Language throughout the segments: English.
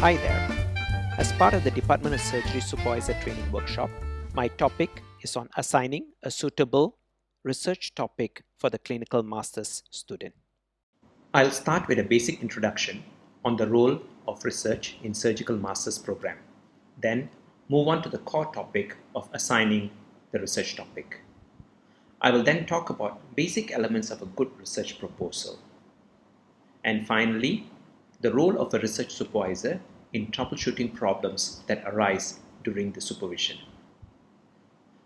Hi there. As part of the Department of Surgery Supervisor Training Workshop, my topic is on assigning a suitable research topic for the clinical master's student. I'll start with a basic introduction on the role of research in surgical master's program, then move on to the core topic of assigning the research topic. I will then talk about basic elements of a good research proposal. And finally, the role of a research supervisor in troubleshooting problems that arise during the supervision.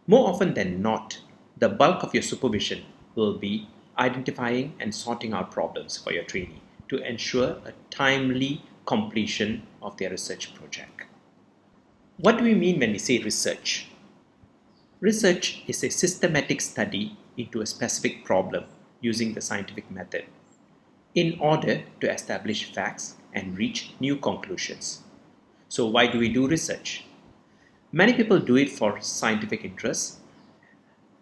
More often than not, the bulk of your supervision will be identifying and sorting out problems for your trainee to ensure a timely completion of their research project. What do we mean when we say research? Research is a systematic study into a specific problem using the scientific method in order to establish facts and reach new conclusions. So why do we do research? Many people do it for scientific interests,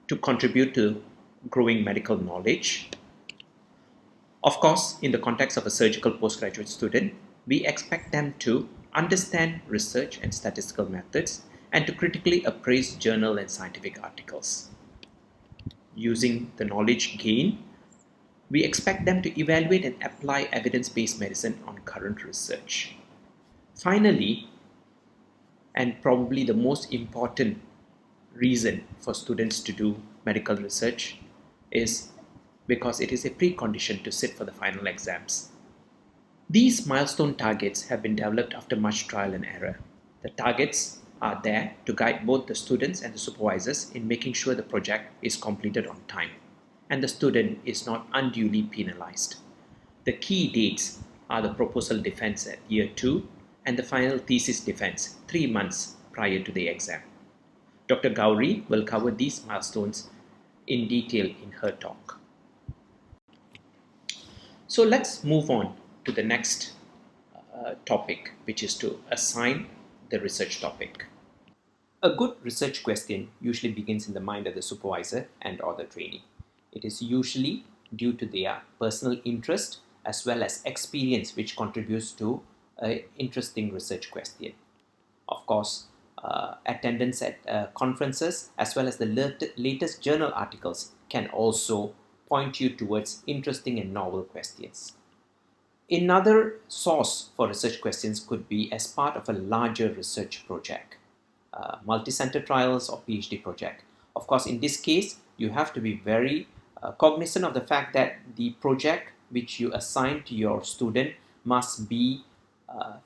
to contribute to growing medical knowledge. Of course, in the context of a surgical postgraduate student, we expect them to understand research and statistical methods and to critically appraise journal and scientific articles. Using the knowledge gained, we expect them to evaluate and apply evidence-based medicine on current research. Finally, and probably the most important reason for students to do medical research is because it is a precondition to sit for the final exams. These milestone targets have been developed after much trial and error. The targets are there to guide both the students and the supervisors in making sure the project is completed on time and the student is not unduly penalized. The key dates are the proposal defense at year 2 and the final thesis defense 3 months prior to the exam. Dr. Gauri will cover these milestones in detail in her talk. So let's move on to the next topic, which is to assign the research topic. A good research question usually begins in the mind of the supervisor and or the trainee. It is usually due to their personal interest as well as experience which contributes to an interesting research question. Of course, attendance at conferences as well as the latest journal articles can also point you towards interesting and novel questions. Another source for research questions could be as part of a larger research project, multi-center trials or PhD project. Of course, in this case, you have to be very cognizant of the fact that the project which you assign to your student must be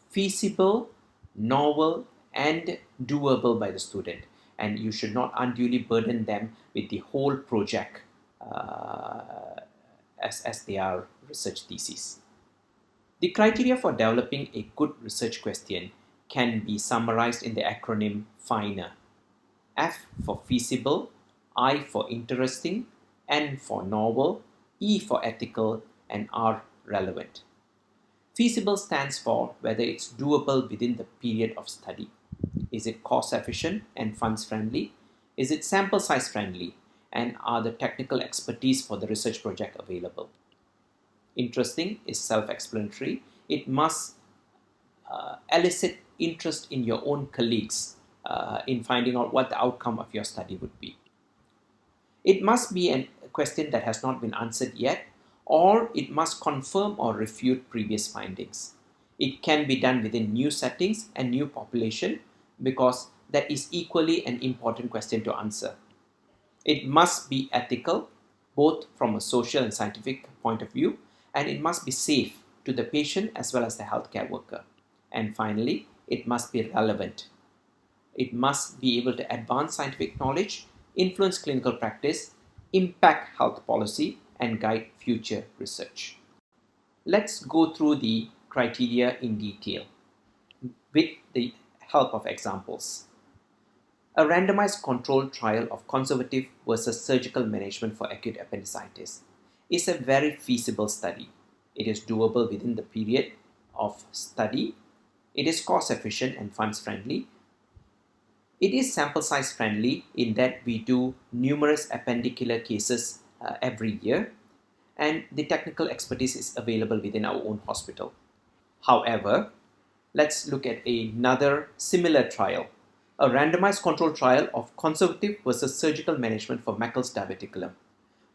feasible, novel, and doable by the student, and you should not unduly burden them with the whole project as their research thesis. The criteria for developing a good research question can be summarized in the acronym FINER. F for feasible, I for interesting, N for novel, E for ethical, and R relevant. Feasible stands for whether it's doable within the period of study. Is it cost efficient and funds friendly? Is it sample size friendly? And are the technical expertise for the research project available? Interesting is self-explanatory. It must elicit interest in your own colleagues in finding out what the outcome of your study would be. It must be a question that has not been answered yet, or it must confirm or refute previous findings. It can be done within new settings and new population because that is equally an important question to answer. It must be ethical, both from a social and scientific point of view, and it must be safe to the patient as well as the healthcare worker. And finally, it must be relevant. It must be able to advance scientific knowledge, influence clinical practice, impact health policy, and guide future research. Let's go through the criteria in detail with the help of examples. A randomized controlled trial of conservative versus surgical management for acute appendicitis is a very feasible study. It is doable within the period of study. It is cost efficient and funds friendly. It is sample size friendly in that we do numerous appendicular cases every year, and the technical expertise is available within our own hospital. However, Let's look at another similar trial, a randomized control trial of conservative versus surgical management for Meckel's diverticulum.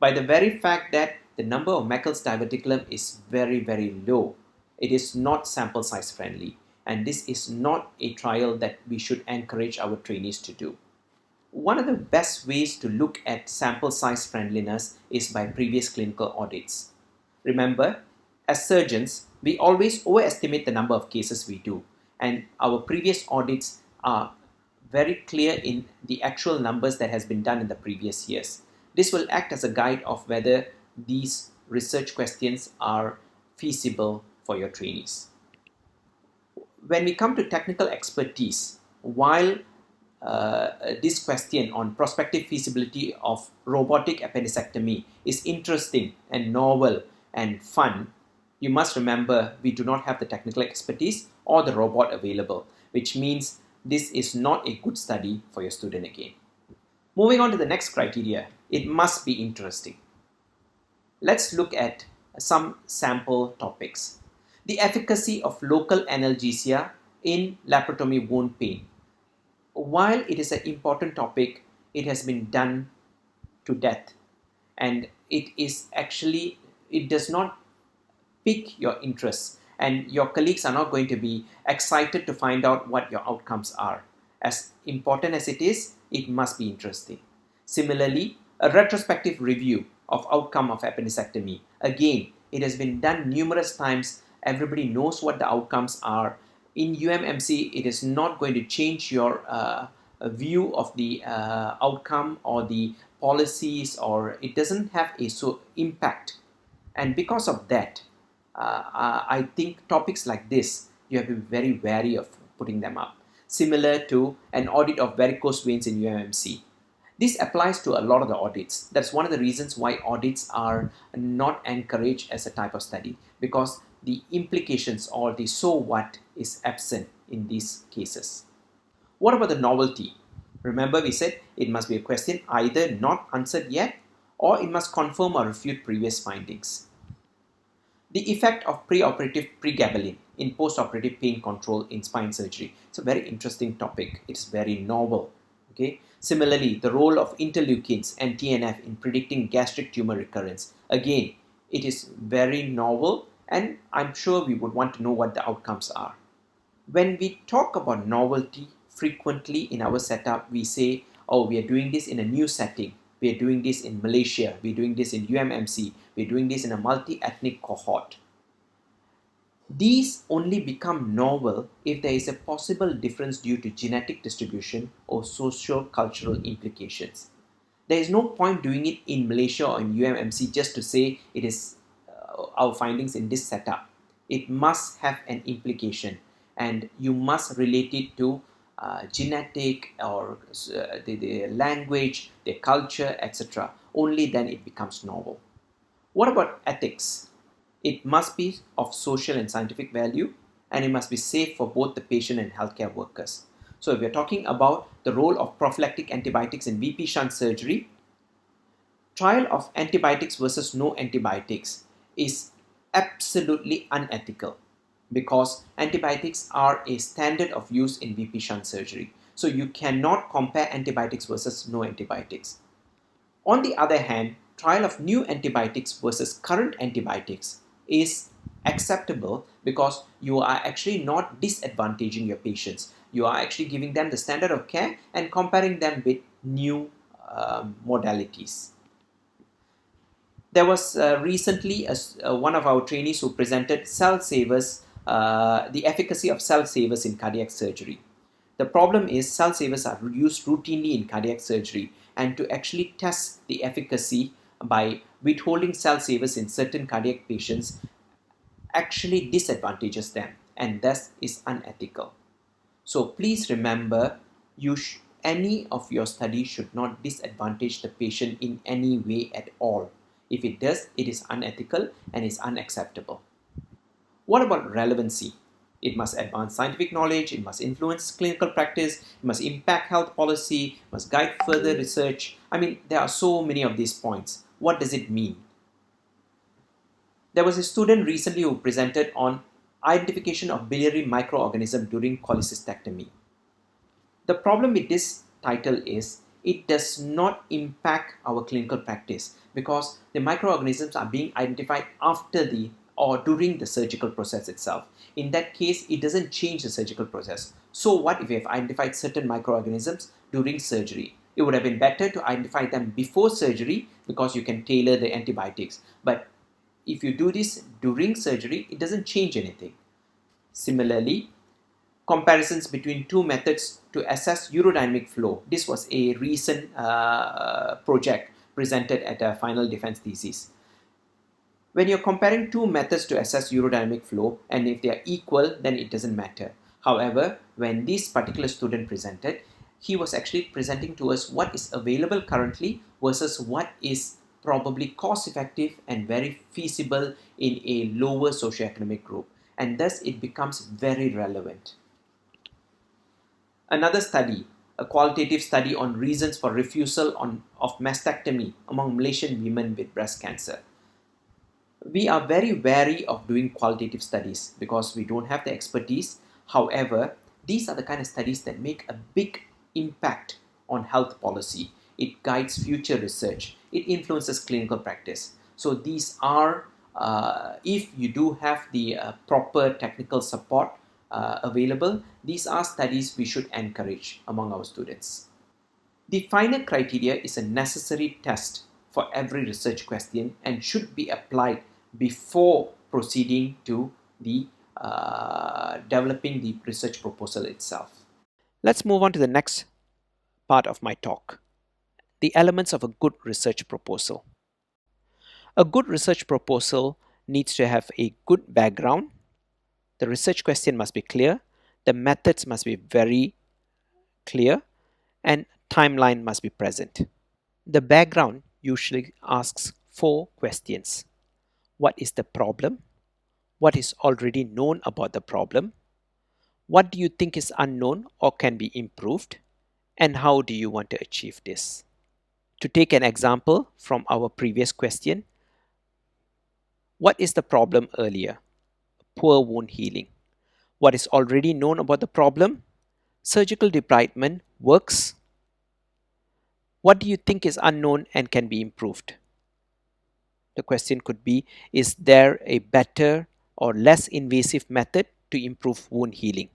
By the very fact that the number of Meckel's diverticulum is very, very low, it is not sample size friendly, and this is not a trial that we should encourage our trainees to do. One of the best ways to look at sample size friendliness is by previous clinical audits. Remember, as surgeons, we always overestimate the number of cases we do, and our previous audits are very clear in the actual numbers that has been done in the previous years. This will act as a guide of whether these research questions are feasible for your trainees. When we come to technical expertise, while this question on prospective feasibility of robotic appendicectomy is interesting and novel and fun, you must remember we do not have the technical expertise or the robot available, which means this is not a good study for your student again. Moving on to the next criteria, it must be interesting. Let's look at some sample topics. The efficacy of local analgesia in laparotomy wound pain. While it is an important topic, it has been done to death, and it does not pique your interest, and your colleagues are not going to be excited to find out what your outcomes are. As important as it is, it must be interesting. Similarly, a retrospective review of outcome of appendicectomy. Again, it has been done numerous times. Everybody knows what the outcomes are. In UMMC, it is not going to change your view of the outcome or the policies, or it doesn't have a impact. And because of that, I think topics like this, you have to be very wary of putting them up. Similar to an audit of varicose veins in UMMC. This applies to a lot of the audits. That's one of the reasons why audits are not encouraged as a type of study, because the implications or the so what is absent in these cases. What about the novelty? Remember, we said it must be a question either not answered yet, or it must confirm or refute previous findings. The effect of preoperative pregabalin in postoperative pain control in spine surgery. It's a very interesting topic. It's very novel. Okay. Similarly, the role of interleukins and TNF in predicting gastric tumor recurrence. Again, it is very novel, and I'm sure we would want to know what the outcomes are. When we talk about novelty, frequently in our setup, we say, oh, we are doing this in a new setting. We are doing this in Malaysia. We're doing this in UMMC. We're doing this in a multi-ethnic cohort. These only become novel if there is a possible difference due to genetic distribution or socio-cultural implications. There is no point doing it in Malaysia or in UMMC just to say it is our findings in this setup. It must have an implication, and you must relate it to genetic or the language, their culture, etc. Only then it becomes novel. What about ethics? It must be of social and scientific value, and it must be safe for both the patient and healthcare workers. So if we're talking about the role of prophylactic antibiotics in VP shunt surgery, trial of antibiotics versus no antibiotics is absolutely unethical, because antibiotics are a standard of use in VP shunt surgery. So you cannot compare antibiotics versus no antibiotics. On the other hand, trial of new antibiotics versus current antibiotics is acceptable, because you are actually not disadvantaging your patients. You are actually giving them the standard of care and comparing them with new modalities. There was recently one of our trainees who presented cell savers, the efficacy of cell savers in cardiac surgery. The problem is cell savers are used routinely in cardiac surgery, and to actually test the efficacy by withholding cell savers in certain cardiac patients actually disadvantages them, and thus is unethical. So please remember, any of your studies should not disadvantage the patient in any way at all. If it does, it is unethical and is unacceptable. What about relevancy? It must advance scientific knowledge, it must influence clinical practice, it must impact health policy, it must guide further research. I mean, there are so many of these points. What does it mean? There was a student recently who presented on identification of biliary microorganism during cholecystectomy. The problem with this title is it does not impact our clinical practice because the microorganisms are being identified after the or during the surgical process itself. In that case, it doesn't change the surgical process. So what if we have identified certain microorganisms during surgery? It would have been better to identify them before surgery because you can tailor the antibiotics. But if you do this during surgery, it doesn't change anything. Similarly, comparisons between two methods to assess urodynamic flow. This was a recent project presented at a final defense thesis. When you're comparing two methods to assess urodynamic flow, and if they are equal, then it doesn't matter. However, when this particular student presented, he was actually presenting to us what is available currently versus what is probably cost effective and very feasible in a lower socioeconomic group, and thus it becomes very relevant. Another study, a qualitative study on reasons for refusal of mastectomy among Malaysian women with breast cancer. We are very wary of doing qualitative studies because we don't have the expertise. However, these are the kind of studies that make a big impact on health policy. It guides future research. It influences clinical practice. So these are, if you do have the proper technical support available, these are studies we should encourage among our students. The final criteria is a necessary test for every research question and should be applied before proceeding to the developing the research proposal itself. Let's move on to the next part of my talk, the elements of a good research proposal. A good research proposal needs to have a good background. The research question must be clear, the methods must be very clear, and timeline must be present. The background usually asks 4 questions. What is the problem? What is already known about the problem? What do you think is unknown or can be improved? And how do you want to achieve this? To take an example from our previous question, what is the problem earlier? Poor wound healing. What is already known about the problem? Surgical debridement works. What do you think is unknown and can be improved? The question could be, is there a better or less invasive method to improve wound healing?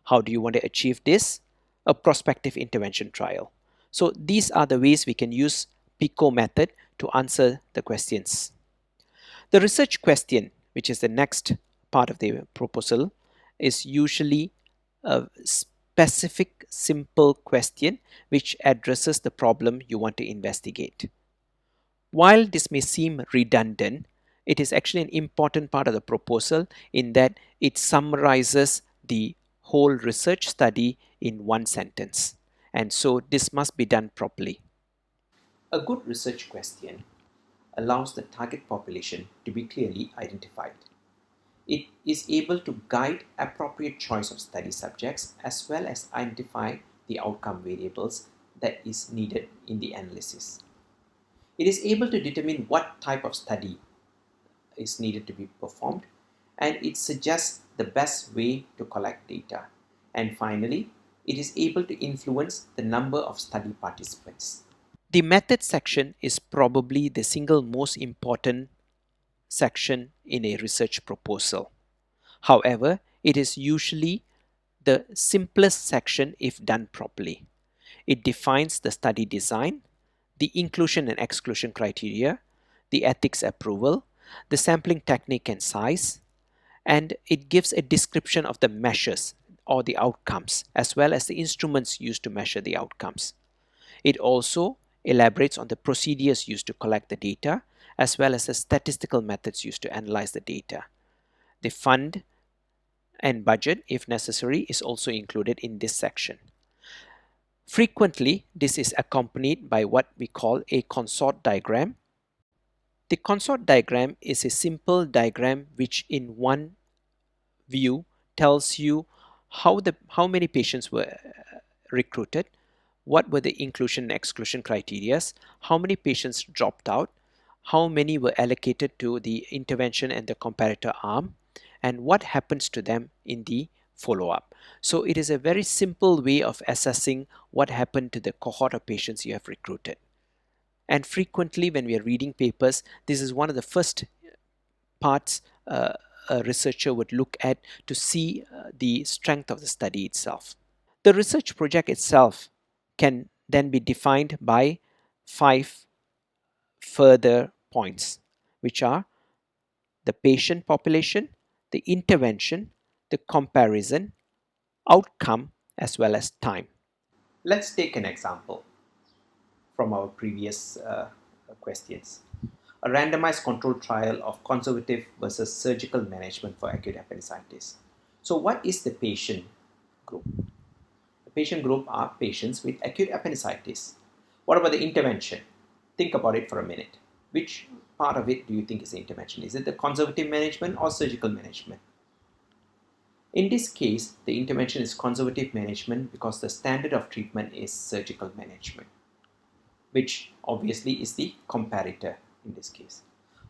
How do you want to achieve this? A prospective intervention trial. So these are the ways we can use PICO method to answer the questions. The research question, which is the next part of the proposal, is usually a specific, simple question which addresses the problem you want to investigate. While this may seem redundant, it is actually an important part of the proposal in that it summarizes the whole research study in one sentence. And so this must be done properly. A good research question allows the target population to be clearly identified. It is able to guide appropriate choice of study subjects as well as identify the outcome variables that is needed in the analysis. It is able to determine what type of study is needed to be performed, and it suggests the best way to collect data. And finally, it is able to influence the number of study participants. The method section is probably the single most important section in a research proposal. However, it is usually the simplest section if done properly. It defines the study design, the inclusion and exclusion criteria, the ethics approval, the sampling technique and size, and it gives a description of the measures or the outcomes as well as the instruments used to measure the outcomes. It also elaborates on the procedures used to collect the data as well as the statistical methods used to analyze the data. The fund and budget, if necessary, is also included in this section. Frequently, this is accompanied by what we call a consort diagram. The consort diagram is a simple diagram which in one view tells you how many patients were recruited, what were the inclusion and exclusion criteria, how many patients dropped out, how many were allocated to the intervention and the comparator arm, and what happens to them in the follow-up. So it is a very simple way of assessing what happened to the cohort of patients you have recruited. And frequently when we are reading papers, this is one of the first parts a researcher would look at to see the strength of the study itself. The research project itself can then be defined by 5 further points, which are the patient population, the intervention, the comparison, outcome, as well as time. Let's take an example from our previous questions. A randomized controlled trial of conservative versus surgical management for acute appendicitis. So what is the patient group? The patient group are patients with acute appendicitis. What about the intervention? Think about it for a minute. Which part of it do you think is the intervention? Is it the conservative management or surgical management? In this case, the intervention is conservative management because the standard of treatment is surgical management, which obviously is the comparator in this case.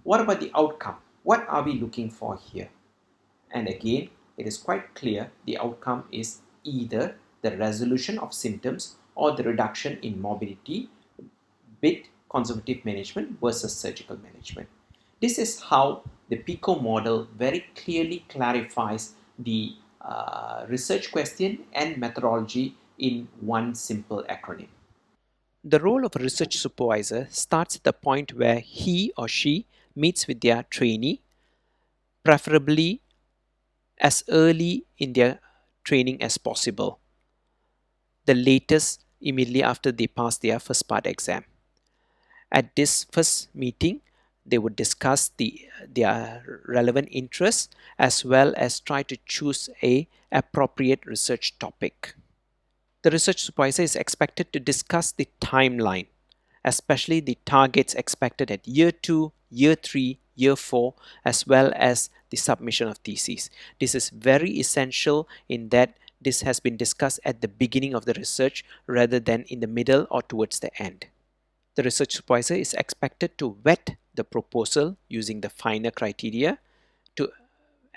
What about the outcome? What are we looking for here? And again, it is quite clear the outcome is either the resolution of symptoms or the reduction in morbidity with conservative management versus surgical management. This is how the PICO model very clearly clarifies the research question and methodology in one simple acronym. The role of a research supervisor starts at the point where he or she meets with their trainee, preferably as early in their training as possible, the latest immediately after they pass their first part exam. At this first meeting, they would discuss their relevant interests as well as try to choose a appropriate research topic. The research supervisor is expected to discuss the timeline, especially the targets expected at year 2, year 3, year 4, as well as the submission of theses. This is very essential in that this has been discussed at the beginning of the research rather than in the middle or towards the end. The research supervisor is expected to vet the proposal using the finer criteria to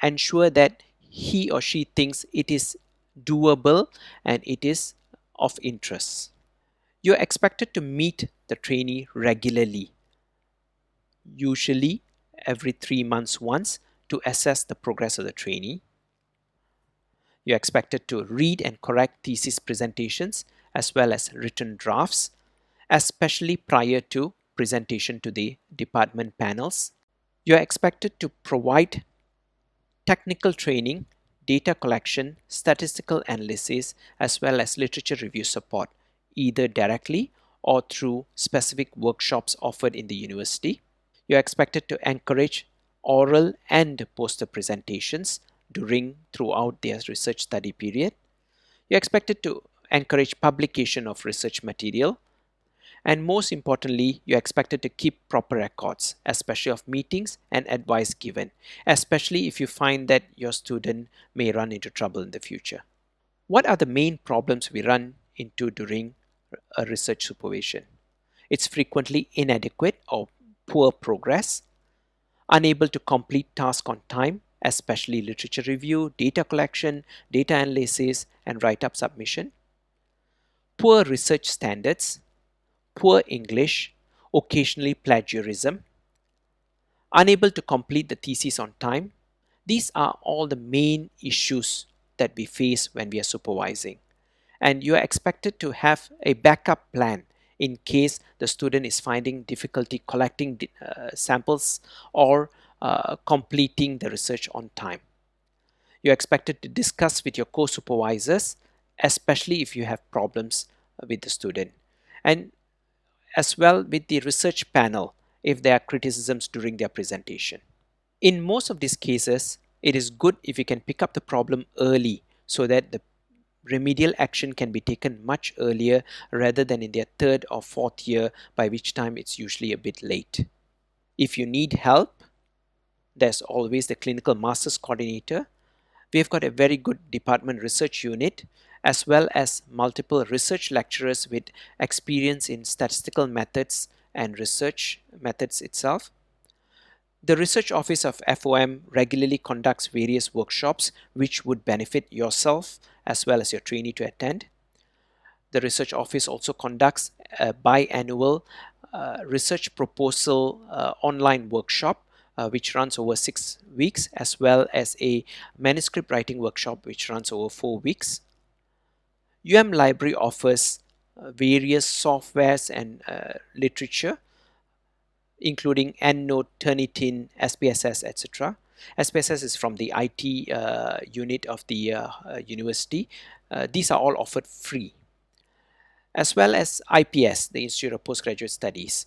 ensure that he or she thinks it is doable and it is of interest. You're expected to meet the trainee regularly, usually every 3 months once, to assess the progress of the trainee. You're expected to read and correct thesis presentations as well as written drafts, especially prior to presentation to the department panels. You're expected to provide technical training, data collection, statistical analysis, as well as literature review support, either directly or through specific workshops offered in the university. You're expected to encourage oral and poster presentations throughout their research study period. You're expected to encourage publication of research material. And most importantly, you're expected to keep proper records, especially of meetings and advice given, especially if you find that your student may run into trouble in the future. What are the main problems we run into during a research supervision? It's frequently inadequate or poor progress, unable to complete tasks on time, especially literature review, data collection, data analysis, and write-up submission, poor research standards, poor English, occasionally plagiarism, unable to complete the thesis on time. These are all the main issues that we face when we are supervising. And you are expected to have a backup plan in case the student is finding difficulty collecting samples or completing the research on time. You're expected to discuss with your co-supervisors, especially if you have problems with the student, and as well with the research panel if there are criticisms during their presentation. In most of these cases, it is good if you can pick up the problem early so that the remedial action can be taken much earlier rather than in their 3rd or 4th year, by which time it's usually a bit late. If you need help, there's always the clinical masters coordinator. We've got a very good department research unit as well as multiple research lecturers with experience in statistical methods and research methods itself. The Research Office of FOM regularly conducts various workshops which would benefit yourself as well as your trainee to attend. The Research Office also conducts a biannual research proposal online workshop which runs over 6 weeks, as well as a manuscript writing workshop which runs over 4 weeks. Library offers various softwares and literature including EndNote, Turnitin, SPSS, etc. SPSS is from the IT unit of the university. These are all offered free, as well as IPS, the Institute of Postgraduate Studies.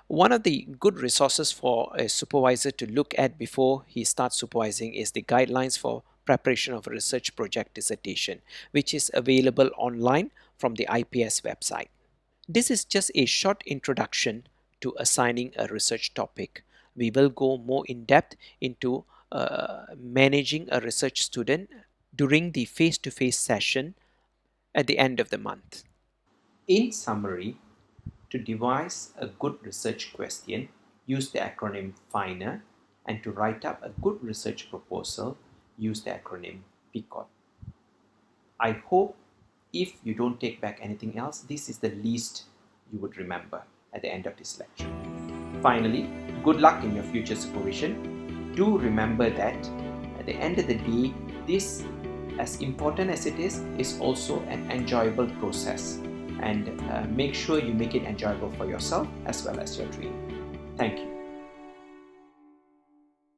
One of the good resources for a supervisor to look at before he starts supervising is the guidelines for preparation of a research project dissertation, which is available online from the IPS website. This is just a short introduction to assigning a research topic. We will go more in depth into managing a research student during the face-to-face session at the end of the month. In summary, to devise a good research question, use the acronym FINER, and to write up a good research proposal, use the acronym PCOT. I hope if you don't take back anything else, this is the least you would remember at the end of this lecture. Finally, good luck in your future supervision. Do remember that at the end of the day, this, as important as it is also an enjoyable process. And make sure you make it enjoyable for yourself as well as your trainee. Thank you.